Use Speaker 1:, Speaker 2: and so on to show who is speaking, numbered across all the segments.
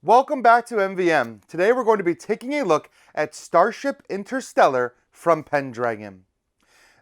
Speaker 1: Welcome back to MVM. Today we're going to be taking a look at Starship Interstellar from Pendragon.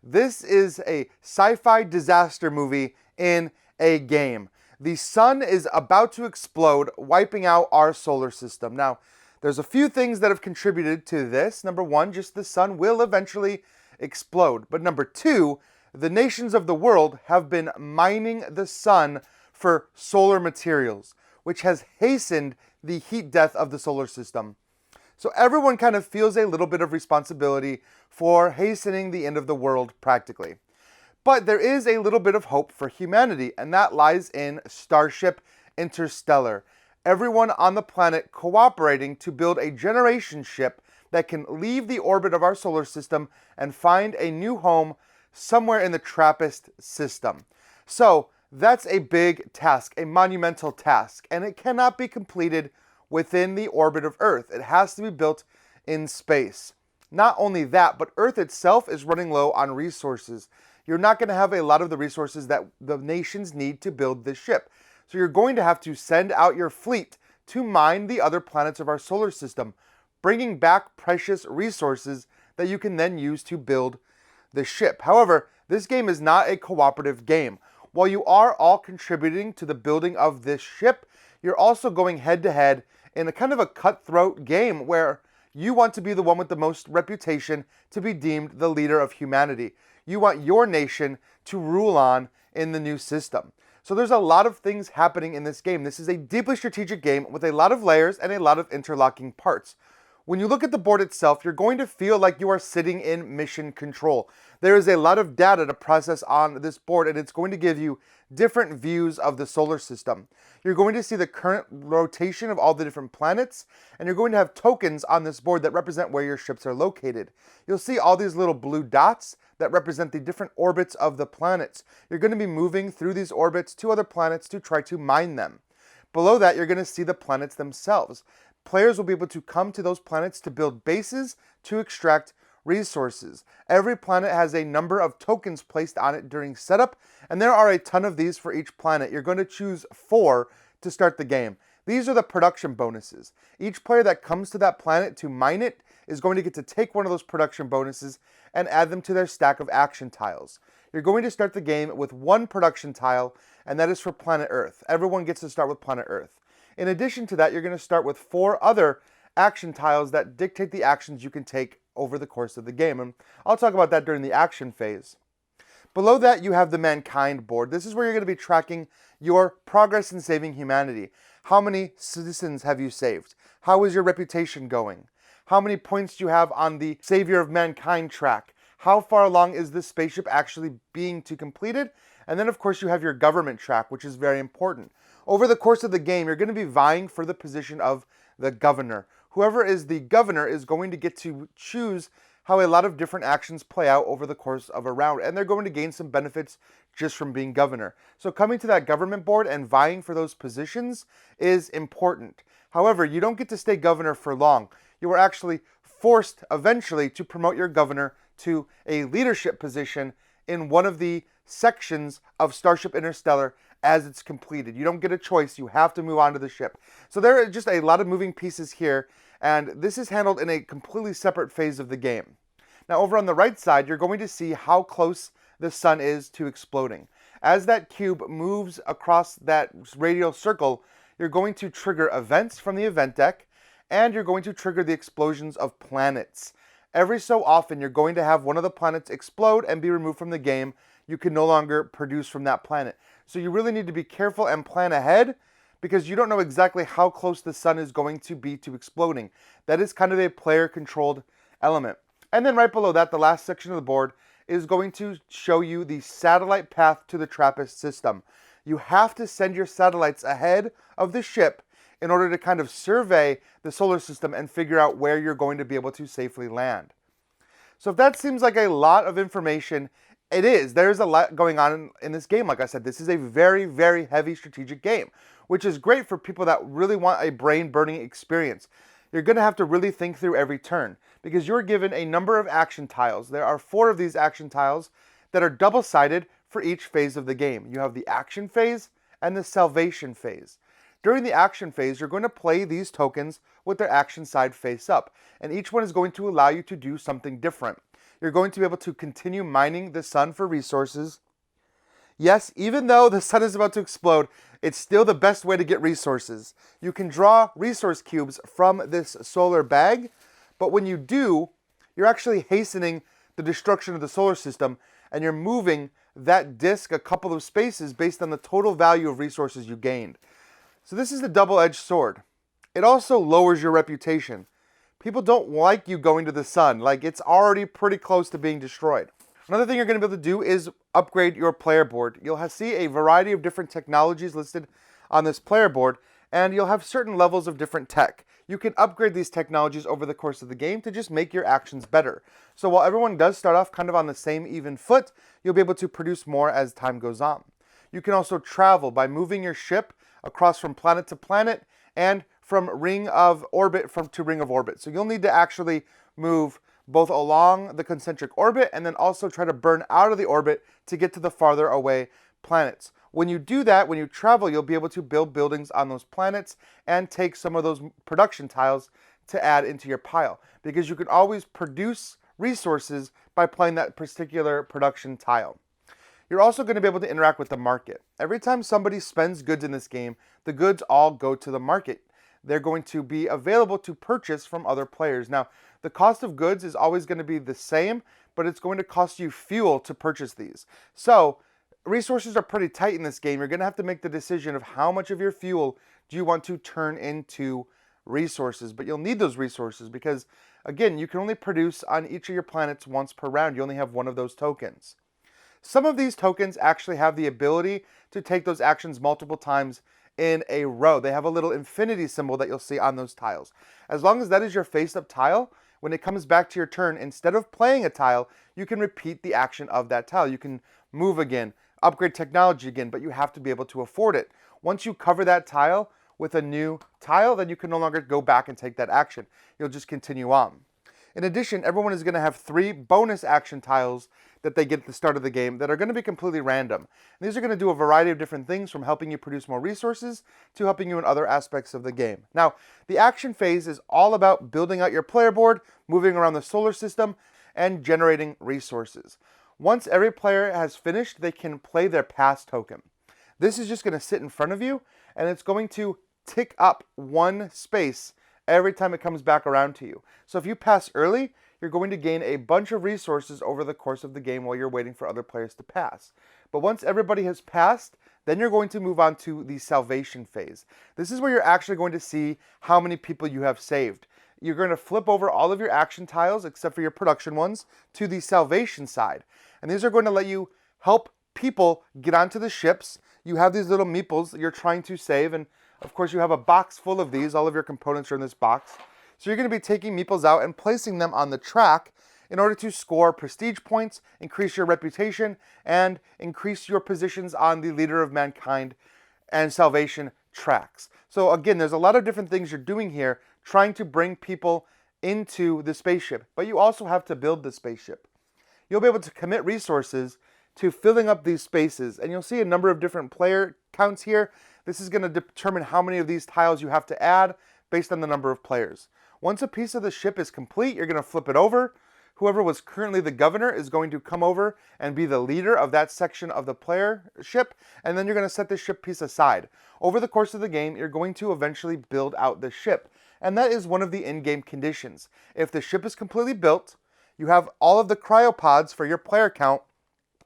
Speaker 1: This is a sci-fi disaster movie in a game. The sun is about to explode, wiping out our solar system. Now, there's a few things that have contributed to this. Number one, just the sun will eventually explode. But number two, the nations of the world have been mining the sun for solar materials, which has hastened the heat death of the solar system. So everyone kind of feels a little bit of responsibility for hastening the end of the world practically. But there is a little bit of hope for humanity, and that lies in Starship Interstellar. Everyone on the planet cooperating to build a generation ship that can leave the orbit of our solar system and find a new home somewhere in the TRAPPIST system. So that's a big task, a monumental task, and it cannot be completed within the orbit of Earth. It has to be built in space. Not only that, but Earth itself is running low on resources. You're not going to have a lot of the resources that the nations need to build this ship. So you're going to have to send out your fleet to mine the other planets of our solar system, bringing back precious resources that you can then use to build the ship. However, this game is not a cooperative game. While you are all contributing to the building of this ship, you're also going head-to-head in a kind of a cutthroat game where you want to be the one with the most reputation to be deemed the leader of humanity. You want your nation to rule on in the new system. So there's a lot of things happening in this game. This is a deeply strategic game with a lot of layers and a lot of interlocking parts. When you look at the board itself, you're going to feel like you are sitting in mission control. There is a lot of data to process on this board, and it's going to give you different views of the solar system. You're going to see the current rotation of all the different planets, and you're going to have tokens on this board that represent where your ships are located. You'll see all these little blue dots that represent the different orbits of the planets. You're going to be moving through these orbits to other planets to try to mine them. Below that, you're going to see the planets themselves. Players will be able to come to those planets to build bases to extract resources. Every planet has a number of tokens placed on it during setup, and there are a ton of these for each planet. You're going to choose 4 to start the game. These are the production bonuses. Each player that comes to that planet to mine it is going to get to take one of those production bonuses and add them to their stack of action tiles. You're going to start the game with 1 production tile, and that is for planet Earth. Everyone gets to start with planet Earth. In addition to that, you're going to start with 4 other action tiles that dictate the actions you can take over the course of the game. And I'll talk about that during the action phase. Below that, you have the Mankind board. This is where you're going to be tracking your progress in saving humanity. How many citizens have you saved? How is your reputation going? How many points do you have on the Savior of Mankind track? How far along is this spaceship actually being completed? And then, of course, you have your government track, which is very important. Over the course of the game, you're going to be vying for the position of the governor. Whoever is the governor is going to get to choose how a lot of different actions play out over the course of a round, and they're going to gain some benefits just from being governor. So coming to that government board and vying for those positions is important. However, you don't get to stay governor for long. You are actually forced eventually to promote your governor to a leadership position in one of the sections of Starship Interstellar as it's completed. You don't get a choice. You have to move on to the ship. So there are just a lot of moving pieces here, and this is handled in a completely separate phase of the game. Now, over on the right side, you're going to see how close the sun is to exploding. As that cube moves across that radial circle, you're going to trigger events from the event deck, and you're going to trigger the explosions of planets. Every so often, you're going to have one of the planets explode and be removed from the game. You can no longer produce from that planet. So you really need to be careful and plan ahead, because you don't know exactly how close the sun is going to be to exploding. That is kind of a player-controlled element. And then right below that, the last section of the board is going to show you the satellite path to the TRAPPIST system. You have to send your satellites ahead of the ship in order to kind of survey the solar system and figure out where you're going to be able to safely land. So if that seems like a lot of information, it is. There's a lot going on in this game. Like I said, this is a very, very heavy strategic game, which is great for people that really want a brain-burning experience. You're going to have to really think through every turn, because you're given a number of action tiles. There are 4 of these action tiles that are double-sided for each phase of the game. You have the action phase and the salvation phase. During the action phase, you're going to play these tokens with their action side face up, and each one is going to allow you to do something different. You're going to be able to continue mining the sun for resources. Yes, even though the sun is about to explode, it's still the best way to get resources. You can draw resource cubes from this solar bag, but when you do, you're actually hastening the destruction of the solar system, and you're moving that disk a couple of spaces based on the total value of resources you gained. So this is the double-edged sword. It also lowers your reputation. People don't like you going to the sun, like it's already pretty close to being destroyed. Another thing you're going to be able to do is upgrade your player board. You'll see a variety of different technologies listed on this player board, and you'll have certain levels of different tech. You can upgrade these technologies over the course of the game to just make your actions better. So while everyone does start off kind of on the same even foot, you'll be able to produce more as time goes on. You can also travel by moving your ship across from planet to planet and from ring of orbit to ring of orbit. So you'll need to actually move both along the concentric orbit and then also try to burn out of the orbit to get to the farther away planets. When you do that, when you travel, you'll be able to build buildings on those planets and take some of those production tiles to add into your pile, because you can always produce resources by playing that particular production tile. You're also going to be able to interact with the market. Every time somebody spends goods in this game, the goods all go to the market. They're going to be available to purchase from other players. Now, the cost of goods is always going to be the same, but it's going to cost you fuel to purchase these. So resources are pretty tight in this game. You're going to have to make the decision of how much of your fuel do you want to turn into resources. But you'll need those resources because, again, you can only produce on each of your planets once per round. You only have one of those tokens. Some of these tokens actually have the ability to take those actions multiple times in a row. They have a little infinity symbol that you'll see on those tiles. As long as that is your face-up tile, when it comes back to your turn, instead of playing a tile, you can repeat the action of that tile. You can move again, upgrade technology again, but you have to be able to afford it. Once you cover that tile with a new tile, then you can no longer go back and take that action. You'll just continue on. In addition, everyone is going to have 3 bonus action tiles that they get at the start of the game that are going to be completely random. And these are going to do a variety of different things, from helping you produce more resources to helping you in other aspects of the game. Now, the action phase is all about building out your player board, moving around the solar system, and generating resources. Once every player has finished, they can play their pass token. This is just going to sit in front of you, and it's going to tick up 1 space every time it comes back around to you. So if you pass early, you're going to gain a bunch of resources over the course of the game while you're waiting for other players to pass. But once everybody has passed, then you're going to move on to the salvation phase. This is where you're actually going to see how many people you have saved. You're going to flip over all of your action tiles, except for your production ones, to the salvation side. And these are going to let you help people get onto the ships. You have these little meeples that you're trying to save, and of course you have a box full of these. All of your components are in this box. So you're going to be taking meeples out and placing them on the track in order to score prestige points, increase your reputation, and increase your positions on the Leader of Mankind and Salvation tracks. So again, there's a lot of different things you're doing here, trying to bring people into the spaceship, but you also have to build the spaceship. You'll be able to commit resources to filling up these spaces, and you'll see a number of different player counts here. This is going to determine how many of these tiles you have to add based on the number of players. Once a piece of the ship is complete, you're going to flip it over. Whoever was currently the governor is going to come over and be the leader of that section of the player ship, and then you're going to set the ship piece aside. Over the course of the game, you're going to eventually build out the ship, and that is one of the in-game conditions. If the ship is completely built, you have all of the cryopods for your player count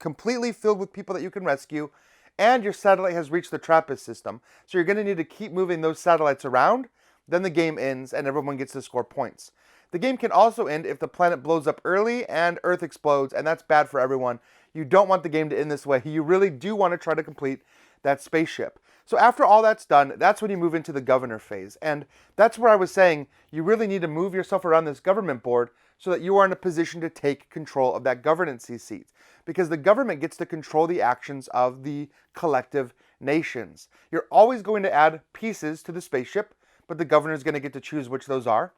Speaker 1: completely filled with people that you can rescue, and your satellite has reached the TRAPPIST system, so you're going to need to keep moving those satellites around. Then the game ends and everyone gets to score points. The game can also end if the planet blows up early and Earth explodes, and that's bad for everyone. You don't want the game to end this way. You really do want to try to complete that spaceship. So after all that's done, that's when you move into the governor phase. And that's where I was saying you really need to move yourself around this government board so that you are in a position to take control of that governance seat. Because the government gets to control the actions of the collective nations. You're always going to add pieces to the spaceship, but the governor is going to get to choose which those are.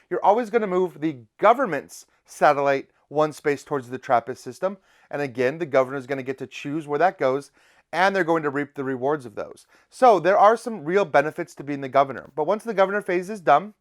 Speaker 1: You're always going to move the government's satellite 1 space towards the TRAPPIST system. And again, the governor is going to get to choose where that goes. and they're going to reap the rewards of those. So there are some real benefits to being the governor. But once the governor phase is done,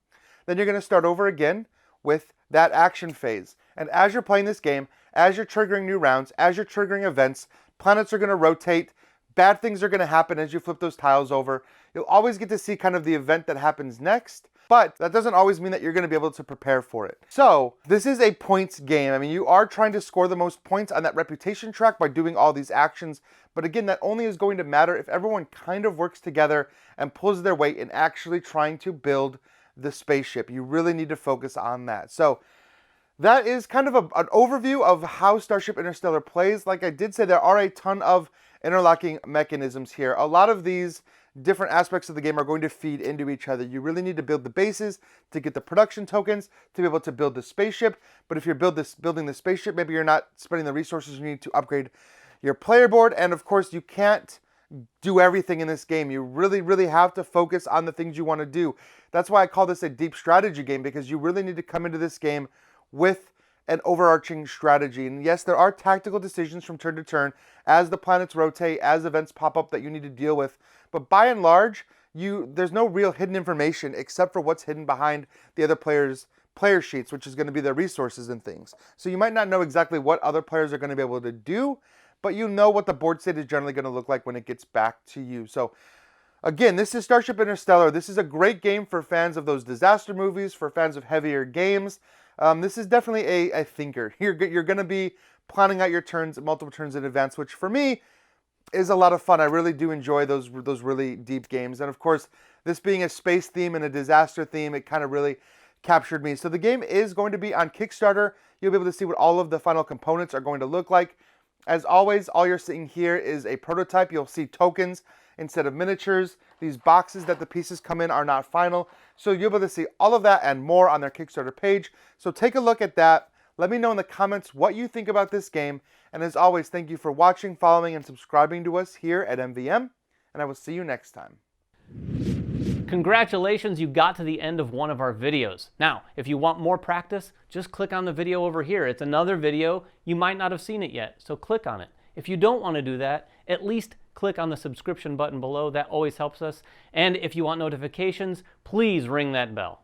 Speaker 1: then you're going to start over again with that action phase. And as you're playing this game, as you're triggering new rounds, as you're triggering events, planets are going to rotate, bad things are going to happen as you flip those tiles over. You'll always get to see kind of the event that happens next, but that doesn't always mean that you're going to be able to prepare for it. So this is a points game. I mean, you are trying to score the most points on that reputation track by doing all these actions. But again, that only is going to matter if everyone kind of works together and pulls their weight in actually trying to build the spaceship. You really need to focus on that. So that is kind of an overview of how Starship Interstellar plays. Like I did say, there are a ton of interlocking mechanisms here. A lot of these different aspects of the game are going to feed into each other. You really need to build the bases to get the production tokens to be able to build the spaceship. But if you're building the spaceship, maybe you're not spending the resources you need to upgrade your player board. And of course, you can't do everything in this game. You really, really have to focus on the things you want to do. That's why I call this a deep strategy game, because you really need to come into this game with an overarching strategy. And yes, there are tactical decisions from turn to turn as the planets rotate, as events pop up that you need to deal with. But by and large, there's no real hidden information except for what's hidden behind the other players' player sheets, which is going to be their resources and things. So you might not know exactly what other players are going to be able to do, but you know what the board state is generally going to look like when it gets back to you. So again, this is Starship Interstellar. This is a great game for fans of those disaster movies, for fans of heavier games. This is definitely a thinker. You're going to be planning out your turns, multiple turns in advance, which for me is a lot of fun. I really do enjoy those really deep games. And of course, this being a space theme and a disaster theme, it kind of really captured me. So the game is going to be on Kickstarter. You'll be able to see what all of the final components are going to look like. As always, all you're seeing here is a prototype. You'll see tokens instead of miniatures. These boxes that the pieces come in are not final. So you'll be able to see all of that and more on their Kickstarter page. So take a look at that. Let me know in the comments what you think about this game. And as always, thank you for watching, following, and subscribing to us here at MVM. And I will see you next time.
Speaker 2: Congratulations, you got to the end of one of our videos. Now, if you want more practice, just click on the video over here. It's another video. You might not have seen it yet, so click on it. If you don't want to do that, at least click on the subscription button below. That always helps us. And if you want notifications, please ring that bell.